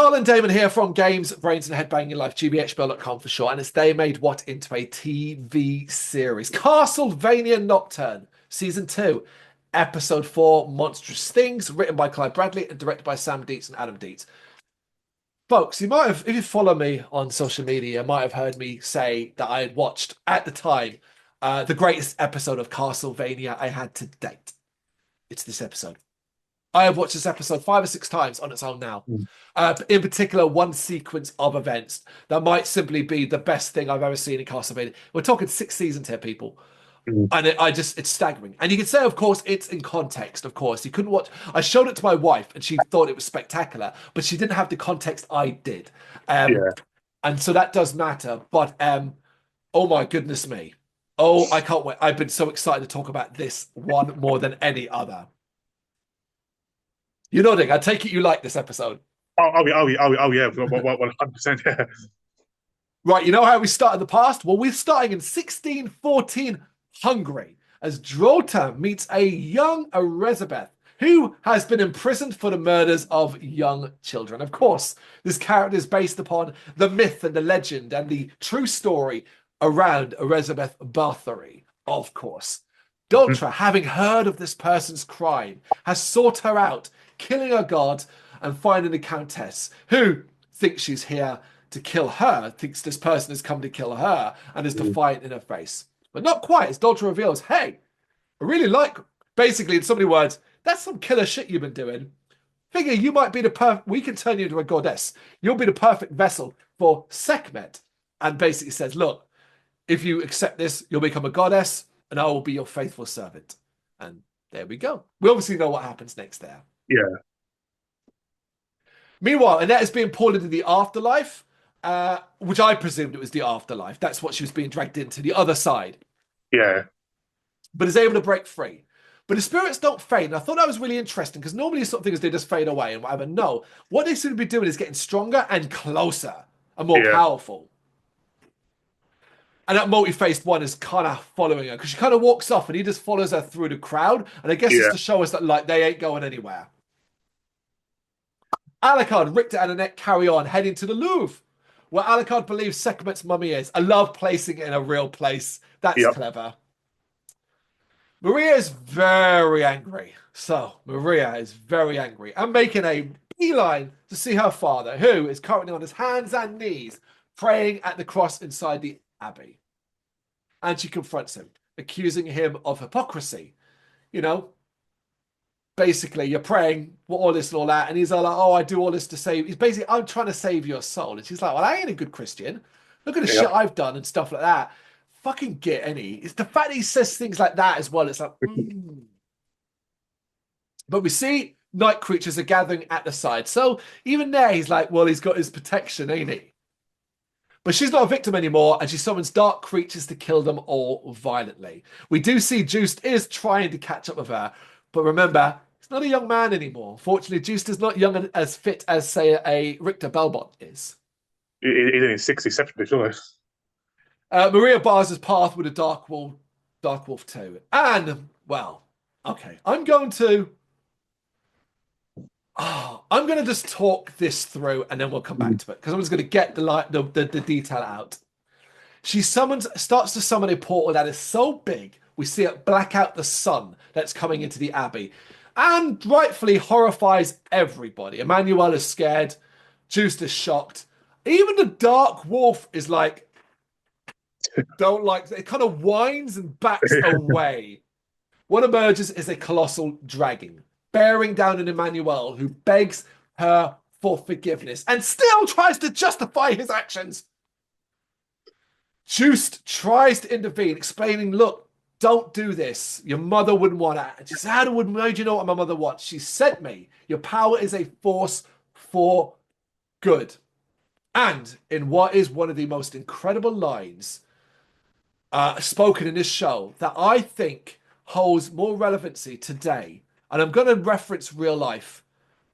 Carl and Damon here from Games, Brains and Head-Banging Life, gbhblofficial for short, and it's they made what into a TV series. Castlevania Nocturne, Season 2, Episode 4, Monstrous Things, written by Clive Bradley and directed by Sam Dietz and Adam Dietz. Folks, you might have, if you follow me on social media, you might have heard me say that I had watched, at the time, the greatest episode of Castlevania I had to date. It's this episode. I have watched this episode 5 or 6 times on its own now. In particular, one sequence of events that might simply be the best thing I've ever seen in Castlevania. We're talking 6 seasons here, people. And it's staggering. And you can say, of course, it's in context, of course. You couldn't watch. I showed it to my wife and she thought it was spectacular, but she didn't have the context I did. And so that does matter. But oh my goodness me. Oh, I can't wait. I've been so excited to talk about this one more than any other. You're nodding. I take it you like this episode. Oh yeah, 100%. Yeah. Right, you know how we start in the past? Well, we're starting in 1614 Hungary as Drota meets a young Elizabeth who has been imprisoned for the murders of young children. Of course, this character is based upon the myth and the legend and the true story around Elizabeth Bathory, of course. Doltra, having heard of this person's crime, has sought her out, killing her god and finding the Countess, who thinks she's here to kill her, thinks this person has come to kill her, and is defiant in her face. But not quite, as Doltra reveals, hey, I really like, basically in so many words, that's some killer shit you've been doing. Figure you might be the perfect, we can turn you into a goddess. You'll be the perfect vessel for Sekhmet. And basically says, look, if you accept this, you'll become a goddess, and I will be your faithful servant. And there we go. We obviously know what happens next there. Yeah. Meanwhile, Annette is being pulled into the afterlife, which I presumed it was the afterlife. That's what she was being dragged into, the other side. Yeah. But is able to break free. But the spirits don't fade. And I thought that was really interesting because normally these sort of things, they just fade away and whatever. No, what they seem to be doing is getting stronger and closer and more powerful. And that multi-faced one is kind of following her because she kind of walks off and he just follows her through the crowd. And I guess it's to show us that like they ain't going anywhere. Alucard, Richter, and Annette carry on, heading to the Louvre, where Alucard believes Sekhmet's mummy is. I love placing it in a real place. That's clever. Maria is very angry. So, Maria is very angry and making a beeline to see her father, who is currently on his hands and knees, praying at the cross inside the abbey. And she confronts him, accusing him of hypocrisy. You know, basically, you're praying for all this and all that. And he's all like, oh, I do all this to save. He's basically, I'm trying to save your soul. And she's like, well, I ain't a good Christian. Look at the shit I've done and stuff like that. Fucking get any. It's the fact that he says things like that as well. It's like, But we see night creatures are gathering at the side. So even there, he's like, well, he's got his protection, ain't he? But she's not a victim anymore, and she summons dark creatures to kill them all violently. We do see Juiced is trying to catch up with her. But remember, he's not a young man anymore. Fortunately, Juiced is not young and as fit as, say, a Richter Belmont is. He's in his 60s, separately, surely. Maria bars his path with a Dark Wolf 2. And, well, okay, I'm going to just talk this through and then we'll come back to it because I'm just going to get the detail out. She starts to summon a portal that is so big, we see it black out the sun that's coming into the abbey and rightfully horrifies everybody. Emmanuel is scared. Juiced is shocked. Even the Dark Wolf is like, don't like it, kind of whines and backs away. What emerges is a colossal dragon bearing down on Emmanuel, who begs her for forgiveness and still tries to justify his actions. Juiced tries to intervene, explaining, look, don't do this. Your mother wouldn't want that. And she says, how do you know what my mother wants? She sent me. Your power is a force for good. And in what is one of the most incredible lines spoken in this show that I think holds more relevancy today, and I'm going to reference real life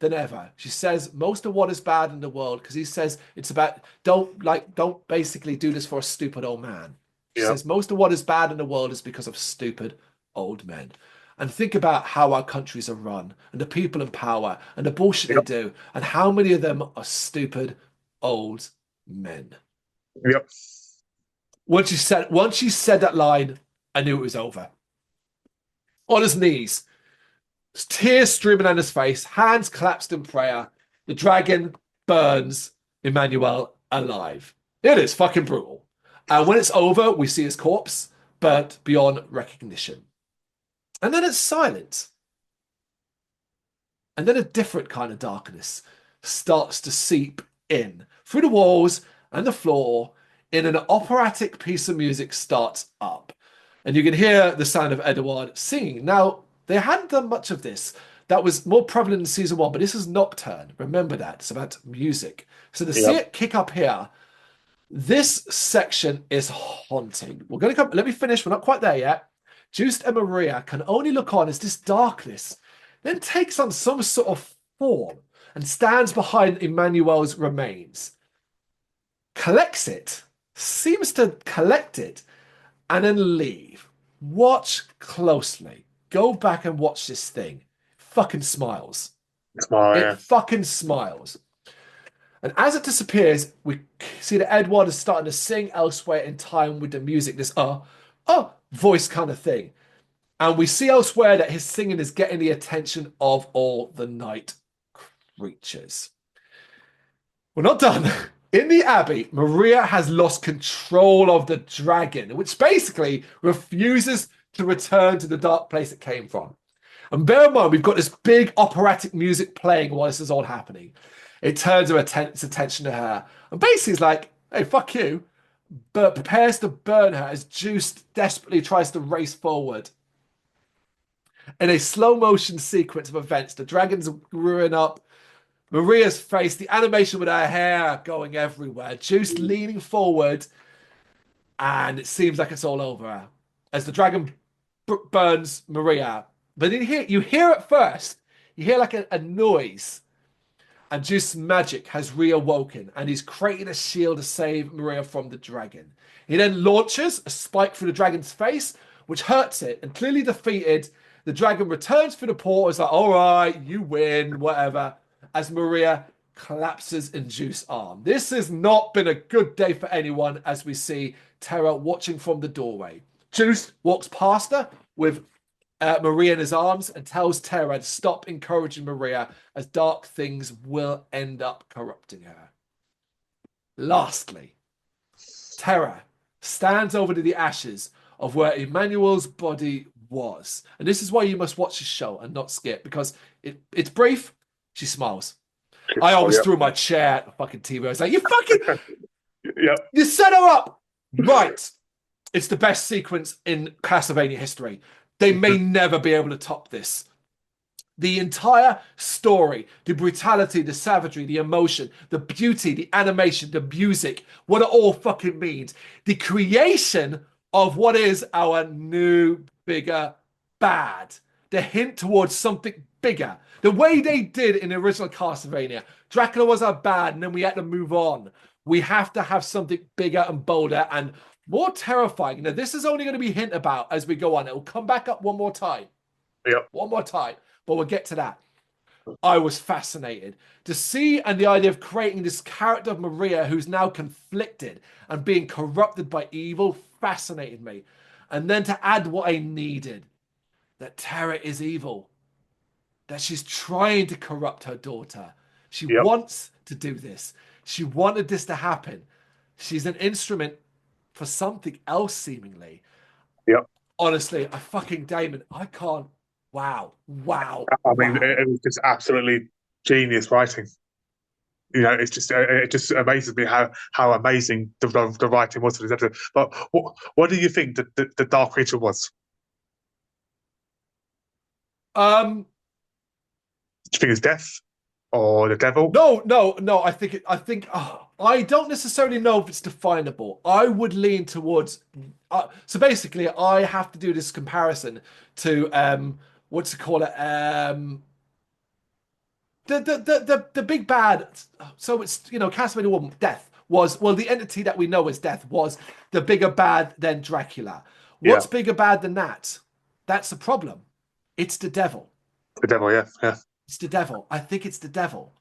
than ever. She says, most of what is bad in the world, because he says it's about, don't basically do this for a stupid old man. She says, most of what is bad in the world is because of stupid old men. and think about how our countries are run and the people in power and the bullshit they Yep. do and how many of them are stupid old men. Yep. Once you said that line, I knew it was over. On his knees, tears streaming down his face, hands collapsed in prayer. The dragon burns Emmanuel alive. It is fucking brutal. And when it's over, we see his corpse burnt beyond recognition. And then it's silent. And then a different kind of darkness starts to seep in through the walls and the floor. In an operatic piece of music starts up. And you can hear the sound of Edward singing. Now, they hadn't done much of this. That was more prevalent in season one, but this is Nocturne. Remember that. It's about music. So to see Yep. it kick up here, this section is haunting. We're going to come. Let me finish. We're not quite there yet. Juiced and Maria can only look on as this darkness then takes on some sort of form and stands behind Emmanuel's remains. Collects it, seems to collect it, and then leave. Watch closely. Go back and watch this thing. Fucking smiles. Oh, It yeah. fucking smiles. And as it disappears, we see that Edward is starting to sing elsewhere in time with the music. This voice kind of thing. And we see elsewhere that his singing is getting the attention of all the night creatures. We're not done. In the Abbey, Maria has lost control of the dragon, which basically refuses to return to the dark place it came from. And bear in mind, we've got this big operatic music playing while this is all happening. It turns its attention to her. And basically is like, hey, fuck you. But prepares to burn her as Juice desperately tries to race forward. In a slow motion sequence of events, the dragons are growing up. Maria's face, the animation with her hair going everywhere. Juice leaning forward. And it seems like it's all over as the dragon burns Maria. But you hear it first. You hear like a noise. And Juice's magic has reawoken, and he's created a shield to save Maria from the dragon. He then launches a spike through the dragon's face, which hurts it, and clearly defeated, the dragon returns through the portal. It's like, all right, you win, whatever, as Maria collapses in Juice's arm. This has not been a good day for anyone, as we see Terra watching from the doorway. Juice walks past her with Maria in his arms and tells Terra to stop encouraging Maria, as dark things will end up corrupting her. Lastly, Terra stands over to the ashes of where Emmanuel's body was. And this is why you must watch the show and not skip, because it's brief. She smiles. I always threw my chair at the fucking TV. I was like, you fucking... Yep. You set her up! Right. It's the best sequence in Castlevania history. They may never be able to top this. The entire story, the brutality, the savagery, the emotion, the beauty, the animation, the music, what it all fucking means. The creation of what is our new, bigger bad. The hint towards something bigger. The way they did in the original Castlevania. Dracula was our bad, and then we had to move on. We have to have something bigger and bolder and more terrifying. Now, this is only going to be hint about as we go on. It will come back up one more time. Yep. One more time. But we'll get to that. I was fascinated to see, and the idea of creating this character of Maria who's now conflicted and being corrupted by evil fascinated me. And then to add what I needed, that Terra is evil, that she's trying to corrupt her daughter. She Yep. wants to do this. She wanted this to happen. She's an instrument for something else, seemingly. Yep. Honestly, Damon, I can't. Wow. I mean, it was just absolutely genius writing. You know, it just amazes me how amazing the writing was for this episode. But what do you think the dark creature was? Um, Do you think it's death or the devil? no. I don't necessarily know if it's definable. I would lean towards. So basically, I have to do this comparison to what's it call it? The big bad. So it's Castlevania 1, death was, well, the entity that we know as death was the bigger bad than Dracula. What's bigger bad than that? That's the problem. It's the devil. The devil, yeah, yeah. It's the devil. I think it's the devil.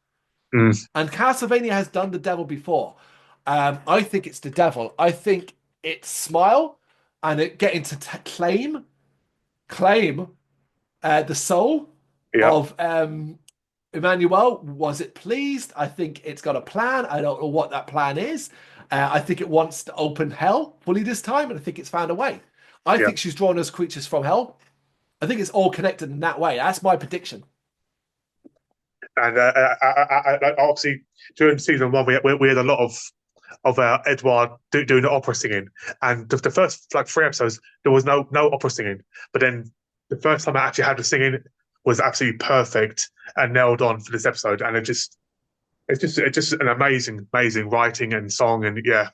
Mm, And Castlevania has done the devil before. I think it's the devil. I think it's Smile and it getting to claim the soul yeah, of Emmanuel. Was it pleased? I think it's got a plan. I don't know what that plan is. I think it wants to open hell fully this time, and I think it's found a way. I yeah. think she's drawn us creatures from hell. I think it's all connected in that way. That's my prediction. And obviously during season one, we had a lot of Edward doing the opera singing, and the first like 3 episodes there was no opera singing, but then the first time I actually had the singing was absolutely perfect and nailed on for this episode, and it's just an amazing writing and song, and yeah.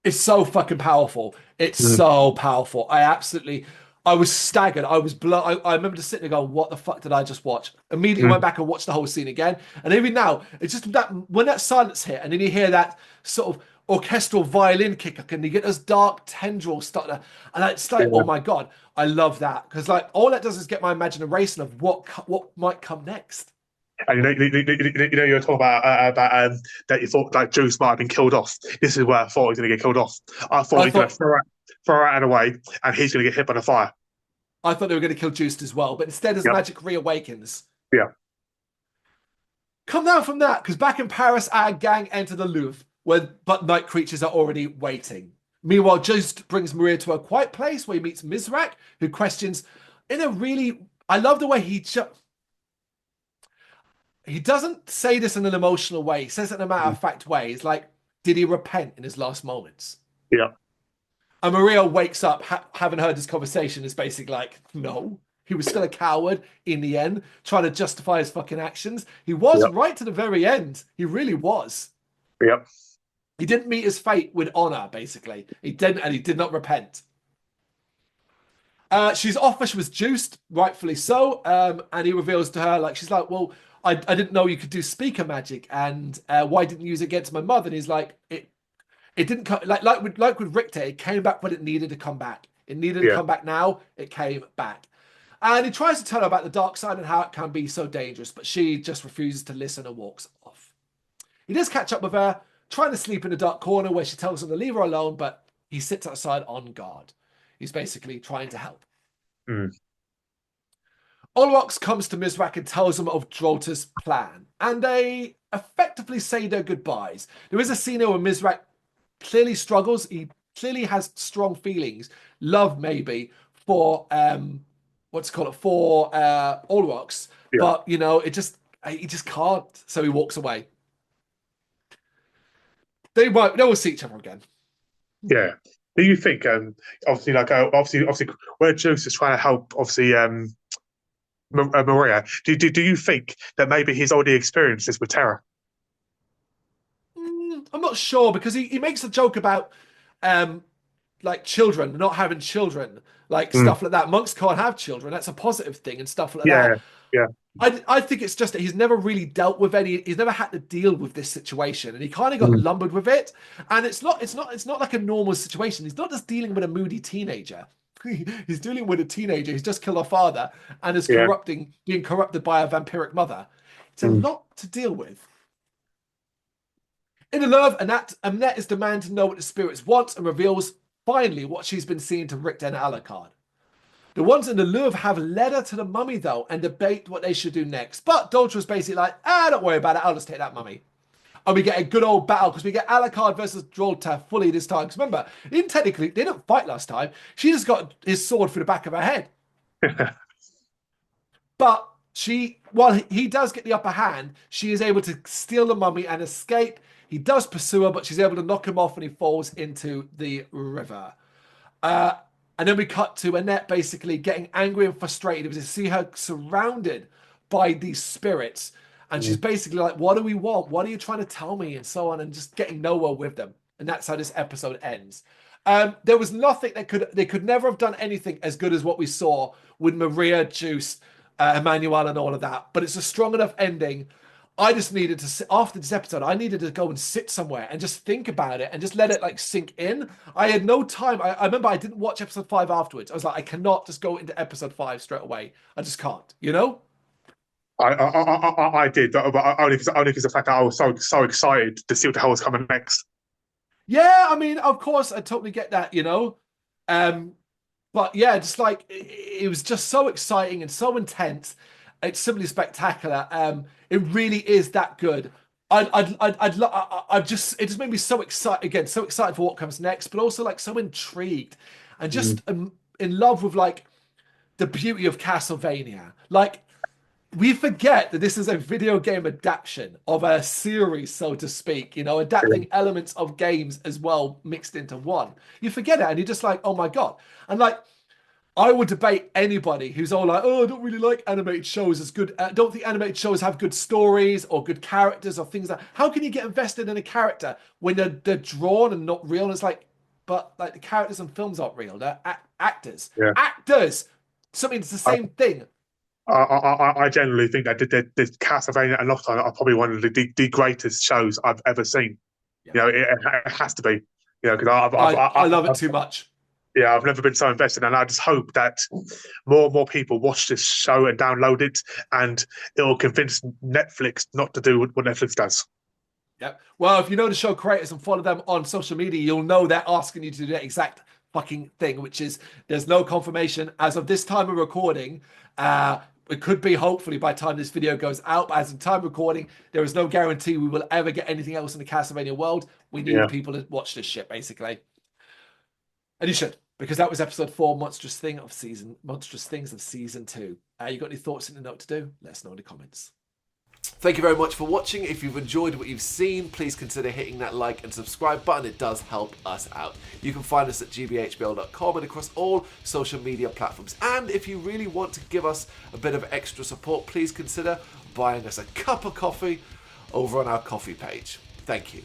It's so fucking powerful. It's Mm, so powerful. I was staggered. I was blown. I remember just sitting there going, what the fuck did I just watch? Immediately mm, went back and watched the whole scene again. And even now, it's just that when that silence hit and then you hear that sort of orchestral violin kick and you get those dark tendrils starting to, and it's like, oh yeah. my God, I love that. Because like all that does is get my imagination of what might come next. And you were talking about that you thought like Juice might have been killed off. This is where I thought he was going to get killed off. I thought I he's going to thought throw out and away, and he's going to get hit by the fire. I thought they were going to kill Juiced as well, but instead as Yep. magic reawakens. Yeah. Come down from that, because back in Paris, our gang enter the Louvre, where but night creatures are already waiting. Meanwhile, Just brings Maria to a quiet place where he meets Mizrak, who questions in a really. I love the way he doesn't say this in an emotional way. He says it in a matter of fact way. It's like, did he repent in his last moments? Yeah. And Maria wakes up having heard this conversation. Is basically like, no, he was still a coward in the end, trying to justify his fucking actions. He was Yeah. right to the very end. He really was. Yeah. He didn't meet his fate with honor, basically. He didn't, and he did not repent. She's off, she was juiced, rightfully so. And he reveals to her, like, she's like, well, I didn't know you could do speaker magic, and why didn't you use it against my mother? And he's like, it didn't come like with Richter, it came back when it needed to come back. It needed to Yeah. come back now, it came back. And he tries to tell her about the dark side and how it can be so dangerous, but she just refuses to listen and walks off. He does catch up with her, trying to sleep in a dark corner where she tells him to leave her alone, but he sits outside on guard. He's basically trying to help. Mm. Olrox comes to Mizrak and tells him of Drolta's plan, and they effectively say their goodbyes. There is a scene where Mizrak clearly struggles. He clearly has strong feelings, love maybe, for what's it called for Olrox, Yeah. but you know, he just can't, so he walks away. They will see each other again. Yeah. Do you think, obviously, like, obviously, where Juice is trying to help, obviously, Maria, do you think that maybe he's already experienced this with Terra? I'm not sure because he makes a joke about um, like children not having children, like Mm. stuff like that. Monks can't have children. That's a positive thing and stuff like Yeah. that. Yeah. I think it's just that he's never really dealt with any. He's never had to deal with this situation, and he kind of got Mm. lumbered with it. And it's not like a normal situation. He's not just dealing with a moody teenager. He's dealing with a teenager who's just killed her father and is Yeah. being corrupted by a vampiric mother. It's a Mm. lot to deal with. In the love, Annette is demanding to know what the spirits want and reveals finally what she's been seeing to Richter and Alucard. The ones in the Louvre have led her to the mummy though and debate what they should do next. But Dolce was basically like, don't worry about it, I'll just take that mummy. And we get a good old battle because we get Alucard versus Drolta fully this time. Because remember, even technically, they didn't fight last time. She just got his sword through the back of her head. But while he does get the upper hand, she is able to steal the mummy and escape. He does pursue her, but she's able to knock him off and he falls into the river. And then we cut to Annette basically getting angry and frustrated because you see her surrounded by these spirits. And she's Mm. basically like, what do we want? What are you trying to tell me? And so on, and just getting nowhere with them. And that's how this episode ends. There was nothing they could never have done anything as good as what we saw with Maria, Juice, Emmanuel, and all of that. But it's a strong enough ending. I just needed to sit after this episode. I needed to go and sit somewhere and just think about it and just let it like sink in. I had no time. I remember I didn't watch episode 5 afterwards. I was like, I cannot just go into episode 5 straight away. I just can't, you know? I did, but only because the fact that I was so excited to see what the hell was coming next. Yeah, I mean, of course, I totally get that, you know? But yeah, just like it was just so exciting and so intense. It's simply spectacular. It really is that good. It just made me so excited again, so excited for what comes next, but also like so intrigued and just in love with like the beauty of Castlevania. Like we forget that this is a video game adaptation of a series, so to speak, you know, adapting elements of games as well mixed into one. You forget it and you're just like, oh my God. And like, I would debate anybody who's all like, oh, I don't really like animated shows as good. I don't think animated shows have good stories or good characters or things like that. How can you get invested in a character when they're drawn and not real? And it's like, but like the characters in films aren't real. They're actors. Yeah. Actors. Something it's the same thing. I generally think that the Castlevania and Nocturne are probably one of the greatest shows I've ever seen. Yeah. You know, it has to be. You know, because I love it too much. Yeah, I've never been so invested, and I just hope that more and more people watch this show and download it, and it will convince Netflix not to do what Netflix does. Yep. Well, if you know the show creators and follow them on social media, you'll know they're asking you to do the exact fucking thing, which is there's no confirmation as of this time of recording. It could be hopefully by the time this video goes out, but as of time of recording, there is no guarantee we will ever get anything else in the Castlevania world. We need people to watch this shit, basically. And you should, because that was episode 4, Monstrous Things of season 2. You got any thoughts in the note to do? Let us know in the comments. Thank you very much for watching. If you've enjoyed what you've seen, please consider hitting that like and subscribe button. It does help us out. You can find us at gbhbl.com and across all social media platforms. And if you really want to give us a bit of extra support, please consider buying us a cup of coffee over on our coffee page. Thank you.